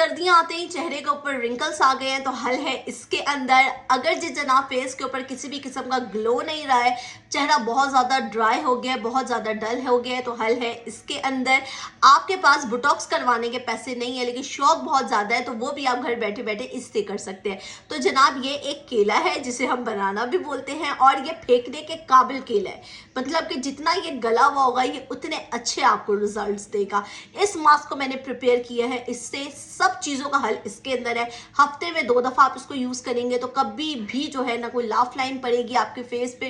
सर्दियां आते ही चेहरे के ऊपर रिंकल्स आ गए हैं तो हल है इसके अंदर। अगर जी जनाब फेस के ऊपर किसी भी किस्म का ग्लो नहीं रहा है, चेहरा बहुत ज़्यादा ड्राई हो गया है, बहुत ज़्यादा डल हो गया है, तो हल है इसके अंदर। आपके पास बोटॉक्स करवाने के पैसे नहीं है लेकिन शौक बहुत ज़्यादा है, तो वो भी आप घर बैठे बैठे इससे कर सकते हैं। तो जनाब ये एक केला है जिसे हम बनाना भी बोलते हैं और ये फेंकने के काबिल केला है। मतलब कि जितना ये गला हुआ होगा ये उतने अच्छे आपको रिजल्ट्स देगा। इस मास्क को मैंने प्रिपेयर किया है, इससे सब चीज़ों का हल इसके अंदर है। हफ्ते में 2 दफ़ा आप इसको यूज़ करेंगे तो कभी भी जो है ना कोई लाफ लाइन पड़ेगी आपके फेस पे,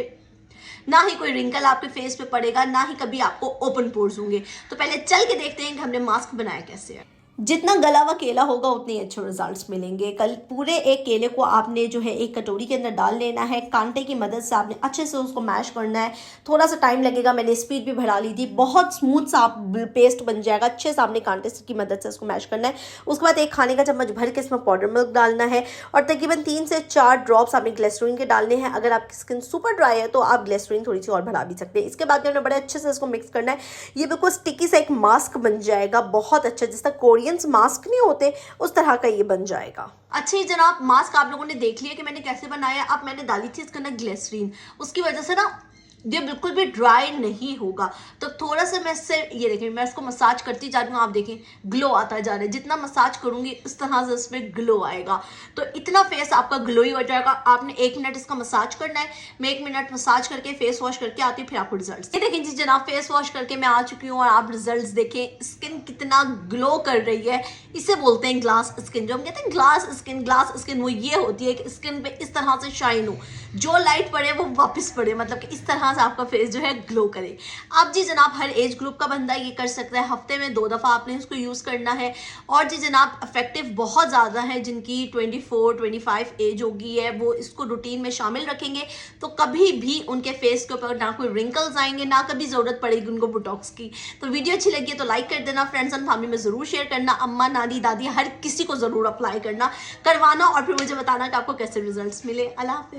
ना ही कोई रिंकल आपके फेस पे पड़ेगा, ना ही कभी आपको ओपन पोर्स होंगे। तो पहले चल के देखते हैं कि हमने मास्क बनाया कैसे है। जितना गला हुआ केला होगा उतने अच्छे रिजल्ट्स मिलेंगे। कल पूरे एक केले को आपने जो है एक कटोरी के अंदर डाल लेना है। कांटे की मदद से आपने अच्छे से उसको मैश करना है। थोड़ा सा टाइम लगेगा, मैंने स्पीड भी बढ़ा ली थी। बहुत स्मूथ सा पेस्ट बन जाएगा। अच्छे से आपने कांटे की मदद से उसको मैश करना है। उसके बाद 1 खाने का चम्मच भर के इसमें पाउडर मिल्क डालना है और तकरीबन 3 से 4 ड्रॉप्स आपने ग्लिसरीन के डालने हैं। अगर आपकी स्किन सुपर ड्राई है तो आप ग्लिसरीन थोड़ी सी और बढ़ा भी सकते हैं। इसके बाद हमने बड़े अच्छे से इसको मिक्स करना है। ये बिल्कुल स्टिकी सा एक मास्क बन जाएगा, बहुत अच्छा, जिस तरह कोरियंस मास्क नहीं होते उस तरह का ये बन जाएगा। अच्छा जनाब, मास्क आप लोगों ने देख लिया कि मैंने कैसे बनाया। अब मैंने डाली थी इसके अंदर ग्लिसरीन, उसकी वजह से ना ये बिल्कुल भी ड्राई नहीं होगा। तो थोड़ा सा मैं इससे ये देखें, मैं इसको मसाज करती जा रही हूँ, आप देखें ग्लो आता जा रहा है। जितना मसाज करूंगी उस तरह से इसमें ग्लो आएगा। तो इतना फेस आपका ग्लो ही हो जाएगा। आपने 1 मिनट इसका मसाज करना है। मैं 1 मिनट मसाज करके फेस वॉश करके आती हूँ, फिर आपको रिजल्ट। ये देखें जी जनाब, फेस वॉश करके मैं आ चुकी हूँ और आप रिजल्ट देखें। स्किन कितना ग्लो कर रही है। इसे बोलते हैं ग्लास स्किन। जो हम कहते हैं ग्लास स्किन वो ये होती है कि स्किन पे इस तरह से शाइन हो, जो लाइट पड़े वो वापस पड़े, मतलब कि इस तरह से आपका फेस जो है ग्लो करे। अब जी जनाब हर एज ग्रुप का बंदा ये कर सकता है। हफ्ते में 2 दफ़ा आपने इसको यूज़ करना है। और जी जनाब इफेक्टिव बहुत ज़्यादा है। जिनकी 24-25 एज होगी है वो इसको रूटीन में शामिल रखेंगे तो कभी भी उनके फेस के ऊपर ना कोई रिंकल्स आएंगे, ना कभी ज़रूरत पड़ेगी उनको बोटॉक्स की। तो वीडियो अच्छी लगी है तो लाइक कर देना, फ्रेंड्स एंड फैमिली में ज़रूर शेयर करना, अम्मा नानी दादी हर किसी को ज़रूर अप्लाई करना, करवाना और फिर मुझे बताना कि आपको कैसे रिजल्ट मिले। अल्लाह हाफिज़।